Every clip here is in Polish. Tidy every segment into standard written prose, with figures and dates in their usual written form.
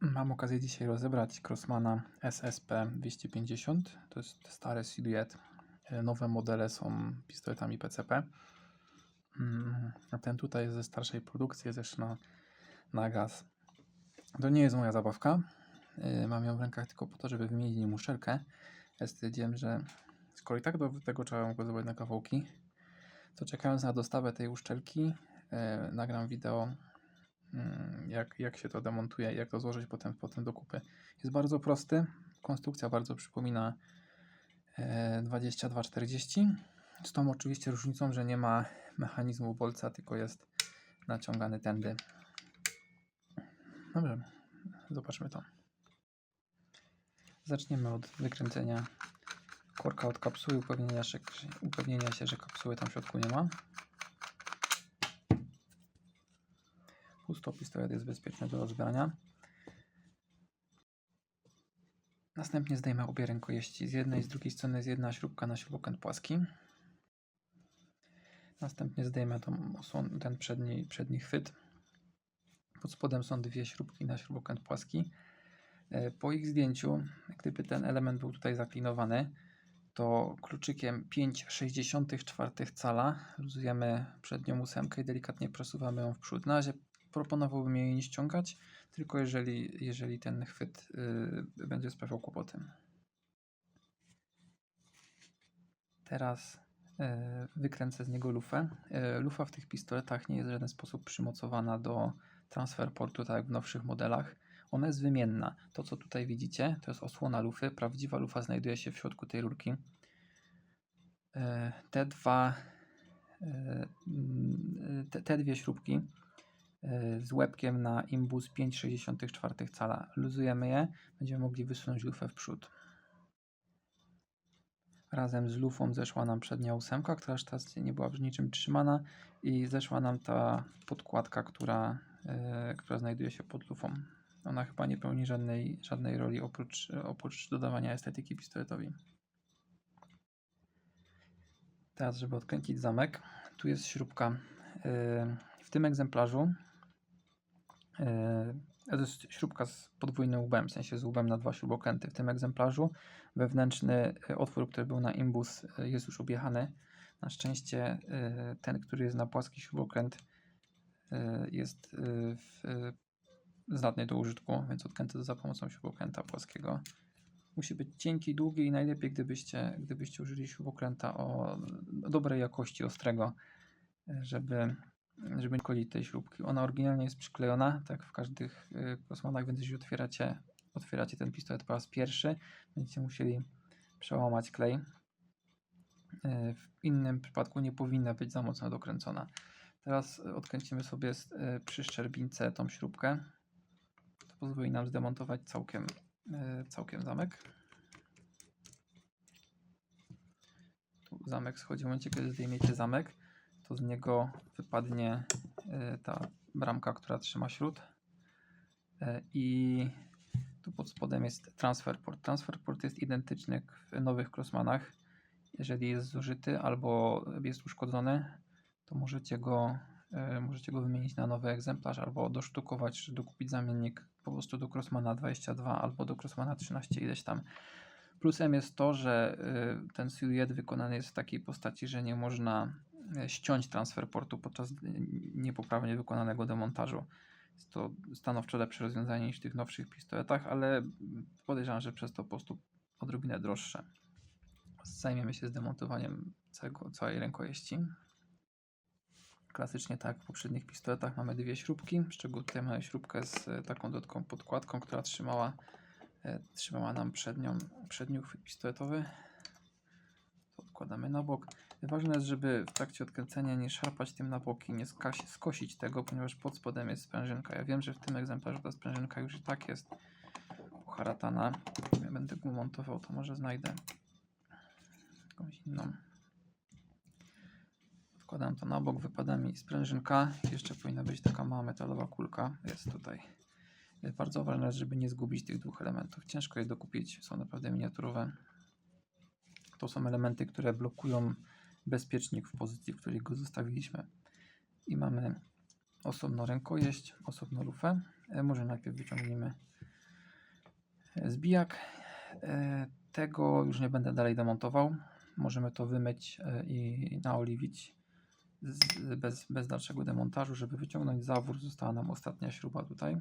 Mam okazję dzisiaj rozebrać Crossmana SSP 250. To jest stary silhouette. Nowe modele są pistoletami PCP. A ten tutaj jest ze starszej produkcji, jest jeszcze na gaz. To nie jest moja zabawka. Mam ją w rękach tylko po to, żeby wymienić nim uszczelkę. Ja stwierdziłem, że skoro i tak do tego trzeba go zrobić na kawałki, to czekając na dostawę tej uszczelki, nagram wideo, jak się to demontuje, jak to złożyć potem do kupy. Jest bardzo prosty, konstrukcja bardzo przypomina 2240, z tą oczywiście różnicą, że nie ma mechanizmu bolca, tylko jest naciągany tędy. Dobrze, zobaczmy to. Zaczniemy od wykręcenia korka od kapsuły, upewnienia się, że kapsuły tam w środku nie ma. Pusto, pistolet jest bezpieczny do rozbrania. Następnie zdejmę obie rękojeści. Z jednej i z drugiej strony jest jedna śrubka na śrubokręt płaski. Następnie zdejmę ten przedni chwyt. Pod spodem są dwie śrubki na śrubokręt płaski. Po ich zdjęciu, gdyby ten element był tutaj zaklinowany, to kluczykiem 5/64 cala luzujemy przednią ósemkę i delikatnie przesuwamy ją w przód. Na razie proponowałbym jej nie ściągać, tylko jeżeli ten chwyt będzie sprawiał kłopoty. Teraz wykręcę z niego lufę. Lufa w tych pistoletach nie jest w żaden sposób przymocowana do transfer portu, tak jak w nowszych modelach. Ona jest wymienna. To, co tutaj widzicie, to jest osłona lufy. Prawdziwa lufa znajduje się w środku tej rurki. Te dwie śrubki z łebkiem na imbus 5/64 cala. Luzujemy je, będziemy mogli wysunąć lufę w przód. Razem z lufą zeszła nam przednia ósemka, która już teraz nie była w niczym trzymana, i zeszła nam ta podkładka, która znajduje się pod lufą. Ona chyba nie pełni żadnej roli oprócz dodawania estetyki pistoletowi. Teraz, żeby odkręcić zamek, tu jest śrubka. W tym egzemplarzu to jest śrubka z podwójnym łbem, w sensie z łbem na dwa śrubokręty. W tym egzemplarzu wewnętrzny otwór, który był na imbus, jest już objechany. Na szczęście ten, który jest na płaski śrubokręt, jest zdatny do użytku, więc odkręcę to za pomocą śrubokręta płaskiego. Musi być cienki, długi i najlepiej, gdybyście użyli śrubokręta o dobrej jakości, ostrego, żeby nie kolić tej śrubki. Ona oryginalnie jest przyklejona, tak w każdych Crossmanach, więc jeśli otwieracie ten pistolet po raz pierwszy, będziecie musieli przełamać klej. W innym przypadku nie powinna być za mocno dokręcona. Teraz odkręcimy sobie przy szczerbince tą śrubkę. To pozwoli nam zdemontować całkiem zamek. Tu zamek schodzi. W momencie, kiedy zdejmiecie zamek, to z niego wypadnie ta bramka, która trzyma śrut, i tu pod spodem jest transfer port. Transfer port jest identyczny w nowych Crossmanach. Jeżeli jest zużyty albo jest uszkodzony, to możecie go wymienić na nowy egzemplarz, albo dosztukować, czy dokupić zamiennik po prostu do Crossmana 22 albo do Crossmana 13 ileś tam. Plusem jest to, że ten silhouette wykonany jest w takiej postaci, że nie można ściąć transfer portu podczas niepoprawnie wykonanego demontażu. Jest to stanowczo lepsze rozwiązanie niż w tych nowszych pistoletach, ale podejrzewam, że przez to po prostu odrobinę droższe. Zajmiemy się zdemontowaniem całej rękojeści. Klasycznie tak jak w poprzednich pistoletach mamy dwie śrubki, z czego tutaj mamy śrubkę z taką dodatkową podkładką, która trzymała nam przedni uchwyt pistoletowy. To odkładamy na bok. Ważne jest, żeby w trakcie odkręcenia nie szarpać tym na boki, nie skosić tego, ponieważ pod spodem jest sprężynka. Ja wiem, że w tym egzemplarzu ta sprężynka już i tak jest poharatana. Ja będę go montował, to może znajdę jakąś inną. Wkładam to na bok, wypada mi sprężynka. Jeszcze powinna być taka mała metalowa kulka. Jest tutaj. Bardzo ważne jest, żeby nie zgubić tych dwóch elementów. Ciężko je dokupić, są naprawdę miniaturowe. To są elementy, które blokują bezpiecznik w pozycji, w której go zostawiliśmy. I mamy osobno rękojeść, osobno lufę. Może najpierw wyciągniemy Zbijak. Tego już nie będę dalej demontował. Możemy to wymyć i naoliwić bez dalszego demontażu. Żeby wyciągnąć zawór, została nam ostatnia śruba tutaj.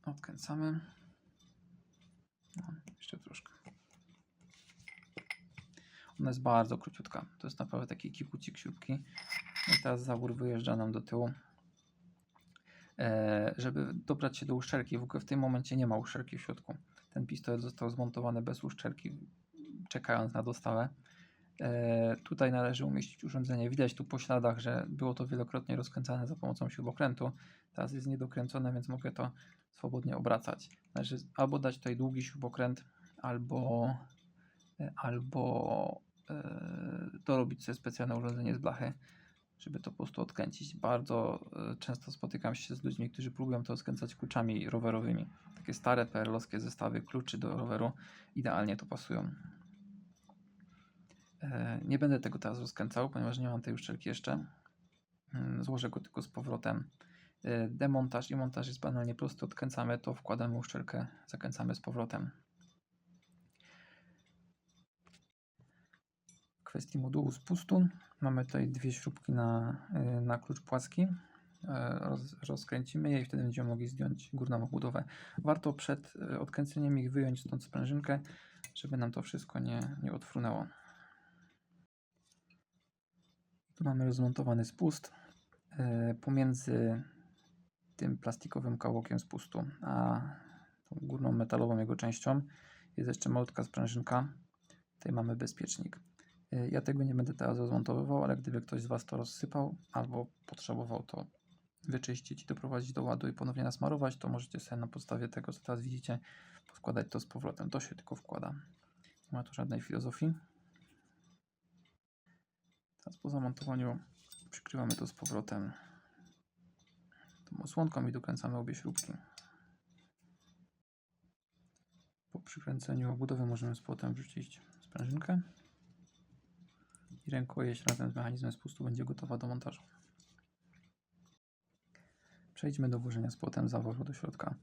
Odkręcamy. No, jeszcze troszkę. Ona jest bardzo króciutka. To jest naprawdę taki kikucik śrubki. I teraz zawór wyjeżdża nam do tyłu. Żeby dobrać się do uszczelki. W ogóle w tym momencie nie ma uszczelki w środku. Ten pistolet został zmontowany bez uszczelki, czekając na dostawę. Tutaj należy umieścić urządzenie. Widać tu po śladach, że było to wielokrotnie rozkręcane za pomocą śrubokrętu. Teraz jest niedokręcone, więc mogę to swobodnie obracać. Należy albo dać tutaj długi śrubokręt, albo dorobić sobie specjalne urządzenie z blachy, żeby to po prostu odkręcić. Bardzo często spotykam się z ludźmi, którzy próbują to skręcać kluczami rowerowymi. Takie stare PRL-owskie zestawy kluczy do roweru idealnie to pasują. Nie będę tego teraz rozkręcał, ponieważ nie mam tej uszczelki jeszcze. Złożę go tylko z powrotem. Demontaż i montaż jest banalnie prosty. Odkręcamy to, wkładamy uszczelkę, zakręcamy z powrotem. W kwestii modułu spustu mamy tutaj dwie śrubki na klucz płaski. Rozkręcimy je i wtedy będziemy mogli zdjąć górną obudowę. Warto przed odkręceniem ich wyjąć stąd sprężynkę, żeby nam to wszystko nie odfrunęło. Tu mamy rozmontowany spust. Pomiędzy tym plastikowym kawałkiem spustu a tą górną metalową jego częścią jest jeszcze malutka sprężynka. Tutaj mamy bezpiecznik. Ja tego nie będę teraz rozmontowywał, ale gdyby ktoś z Was to rozsypał albo potrzebował to wyczyścić i doprowadzić do ładu i ponownie nasmarować, to możecie sobie na podstawie tego, co teraz widzicie, poskładać to z powrotem. To się tylko wkłada. Nie ma tu żadnej filozofii. Teraz po zamontowaniu przykrywamy to z powrotem tą osłonką i dokręcamy obie śrubki. Po przykręceniu obudowy możemy z powrotem wrzucić sprężynkę i rękojeść razem z mechanizmem spustu będzie gotowa do montażu. Przejdźmy do włożenia z powrotem zaworu do środka.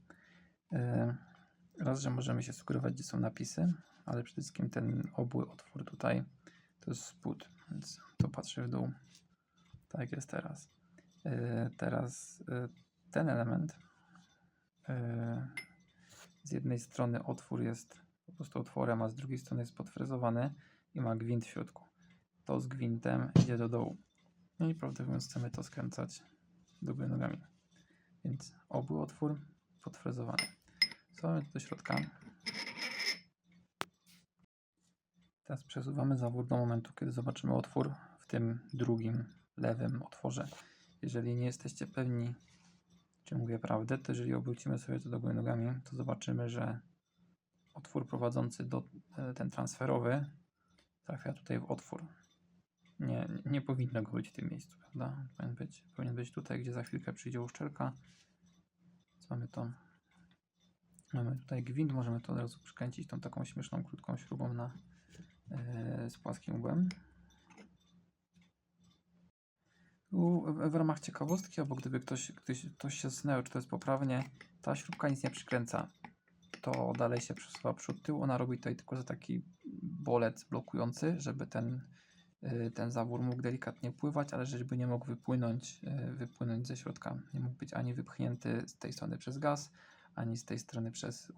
Raz, że możemy się sugerować, gdzie są napisy, ale przede wszystkim ten obły otwór tutaj to jest spód, więc to patrzy w dół, tak jak jest teraz. Teraz ten element, z jednej strony otwór jest po prostu otworem, a z drugiej strony jest podfrezowany i ma gwint w środku. To z gwintem idzie do dołu. No i prawdę mówiąc chcemy to skręcać do góry nogami. Więc obły otwór podfrezowany. Wsadzamy to do środka. Teraz przesuwamy zawór do momentu, kiedy zobaczymy otwór w tym drugim, lewym otworze. Jeżeli nie jesteście pewni, czy mówię prawdę, to jeżeli obrócimy sobie to do góry nogami, to zobaczymy, że otwór prowadzący do ten transferowy trafia tutaj w otwór. Nie powinno go być w tym miejscu, prawda? Powinien być tutaj, gdzie za chwilkę przyjdzie uszczelka. Więc mamy tutaj gwint, możemy to od razu przykręcić tą taką śmieszną, krótką śrubą z płaskim łbem. W ramach ciekawostki, albo gdyby ktoś się zastanawiał, czy to jest poprawnie, ta śrubka nic nie przykręca. To dalej się przesuwa przód-tył. Ona robi tutaj tylko za taki bolec blokujący, żeby ten zawór mógł delikatnie pływać, ale żeby nie mógł wypłynąć ze środka. Nie mógł być ani wypchnięty z tej strony przez gaz, ani z tej strony przez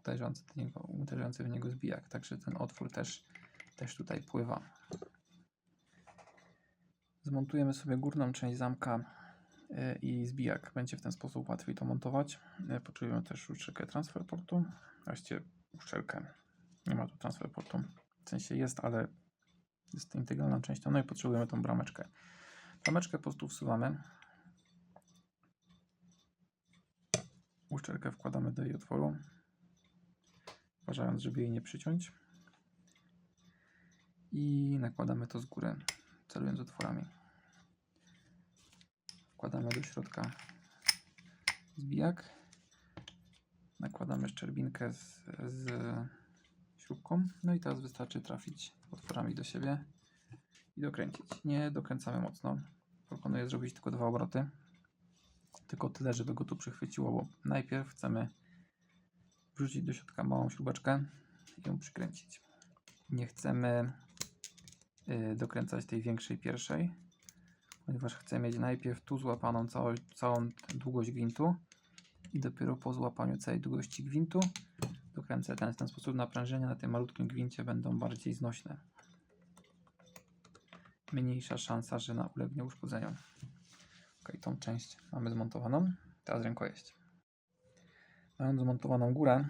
uderzający w niego zbijak. Także ten otwór też tutaj pływa. Zmontujemy sobie górną część zamka i zbijak. Będzie w ten sposób łatwiej to montować. Potrzebujemy też uszczelkę transfer portu. Właściwie uszczelkę. Nie ma tu transfer portu. W sensie jest, ale jest integralną częścią. No i potrzebujemy tą brameczkę. Brameczkę po prostu wsuwamy. Uszczelkę wkładamy do jej otworu, uważając, żeby jej nie przyciąć. I nakładamy to z góry, celując otworami. Wkładamy do środka zbijak. Nakładamy szczerbinkę z śrubką. No i teraz wystarczy trafić otworami do siebie i dokręcić. Nie dokręcamy mocno. Proponuję zrobić tylko 2 obroty. tylko tyle, żeby go tu przychwyciło, bo najpierw chcemy wrzucić do środka małą śrubeczkę i ją przykręcić. Nie chcemy dokręcać tej większej pierwszej, ponieważ chcę mieć najpierw tu złapaną całą długość gwintu i dopiero po złapaniu całej długości gwintu dokręcę w ten sposób. Naprężenia na tym malutkim gwincie będą bardziej znośne. Mniejsza szansa, że ulegnie uszkodzeniu. Ok, tą część mamy zmontowaną. Teraz rękojeść. Mając zmontowaną górę,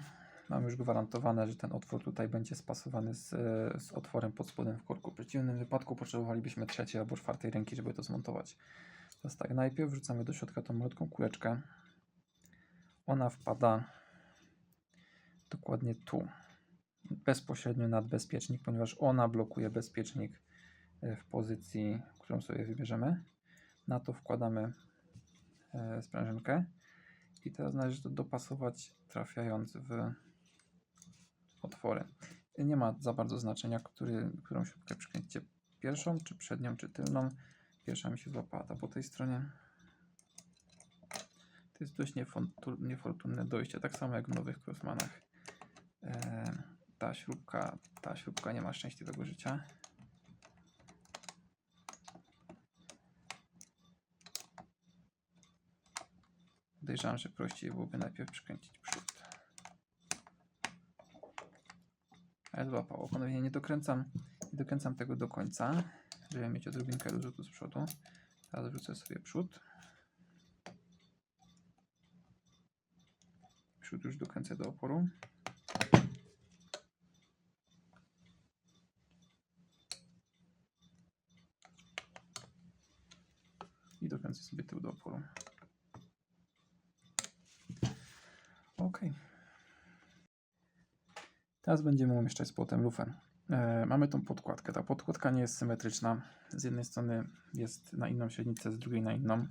mam już gwarantowane, że ten otwór tutaj będzie spasowany z otworem pod spodem w korku. W przeciwnym wypadku potrzebowalibyśmy trzeciej albo czwartej ręki, żeby to zmontować. Teraz tak, najpierw wrzucamy do środka tą malutką kuleczkę. Ona wpada dokładnie tu, bezpośrednio nad bezpiecznik, ponieważ ona blokuje bezpiecznik w pozycji, którą sobie wybierzemy. Na to wkładamy sprężynkę i teraz należy to dopasować, trafiając w otwory. Nie ma za bardzo znaczenia, którą śrubkę przykręcicie, pierwszą, czy przednią, czy tylną. Pierwsza mi się złapała ta po tej stronie. To jest dość niefortunne dojście, tak samo jak w nowych Crossmanach. Ta śrubka nie ma szczęśliwego życia. Podejrzewam, że prościej byłoby najpierw przykręcić przód. Ale złapało. Ponownie nie dokręcam tego do końca, żeby mieć odrobinkę rozrzutu z przodu. Teraz wrzucę sobie przód. Przód już dokręcę do oporu. I dokręcę sobie tył do oporu. Ok. Teraz będziemy umieszczać z płotem lufę. Mamy tą podkładkę. Ta podkładka nie jest symetryczna. Z jednej strony jest na inną średnicę, z drugiej na inną.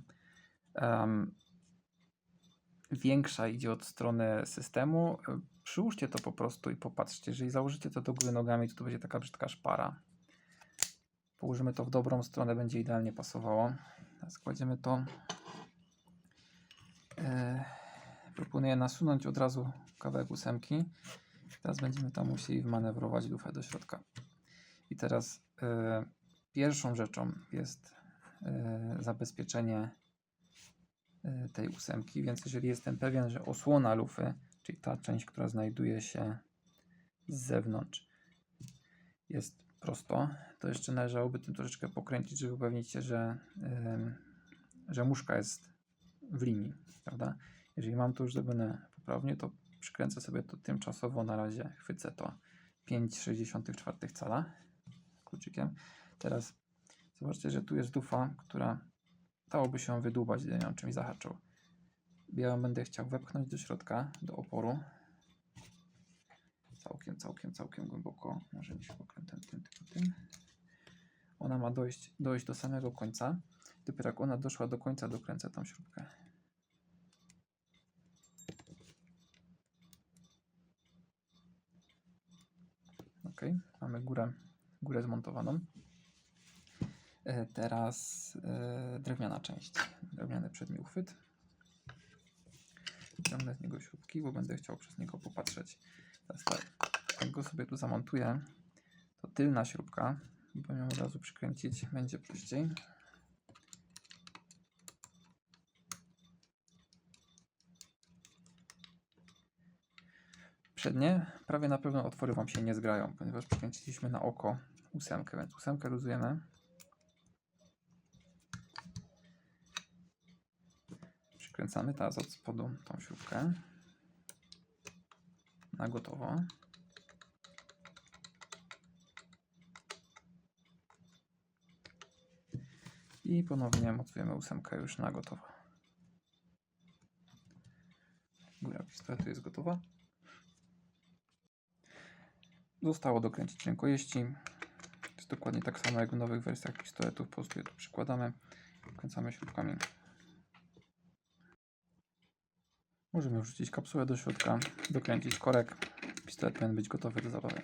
Większa idzie od strony systemu. Przyłóżcie to po prostu i popatrzcie. Jeżeli założycie to do góry nogami, to będzie taka brzydka szpara. Położymy to w dobrą stronę, będzie idealnie pasowało. Teraz kładziemy to. Proponuję nasunąć od razu kawałek ósemki. Teraz będziemy tam musieli wmanewrować lufę do środka. I teraz pierwszą rzeczą jest zabezpieczenie tej ósemki, więc jeżeli jestem pewien, że osłona lufy, czyli ta część, która znajduje się z zewnątrz, jest prosto, to jeszcze należałoby tym troszeczkę pokręcić, żeby upewnić się, że muszka jest w linii, prawda? Jeżeli mam to już zrobione poprawnie, to przykręcę sobie to tymczasowo, na razie chwycę to 5,64 cala kluczykiem. Teraz zobaczcie, że tu jest lufa, która dałoby się wydłubać, gdy ją czymś zahaczył. Ja ją będę chciał wepchnąć do środka, do oporu. Całkiem głęboko. Może nie się pokręcę tym. Ona ma dojść do samego końca. Dopiero jak ona doszła do końca, dokręcę tą śrubkę. Ok, mamy górę zmontowaną. Teraz drewniana część. Drewniany przedni uchwyt. Ciągnę z niego śrubki, bo będę chciał przez niego popatrzeć. Teraz tak, jak go sobie tu zamontuję, to tylna śrubka, bo ją od razu przykręcić będzie prościej. Przednie, prawie na pewno otwory Wam się nie zgrają, ponieważ przykręciliśmy na oko ósemkę, więc ósemkę luzujemy. Przykręcamy teraz od spodu tą śrubkę na gotowo. I ponownie mocujemy ósemkę już na gotowo. Góra pistoletu jest gotowa. Zostało dokręcić rękojeści. Jest dokładnie tak samo jak w nowych wersjach pistoletów. Po prostu je tu przykładamy, wkręcamy śrubkami. Możemy wrzucić kapsułę do środka, dokręcić korek. Pistolet powinien być gotowy do zabawy.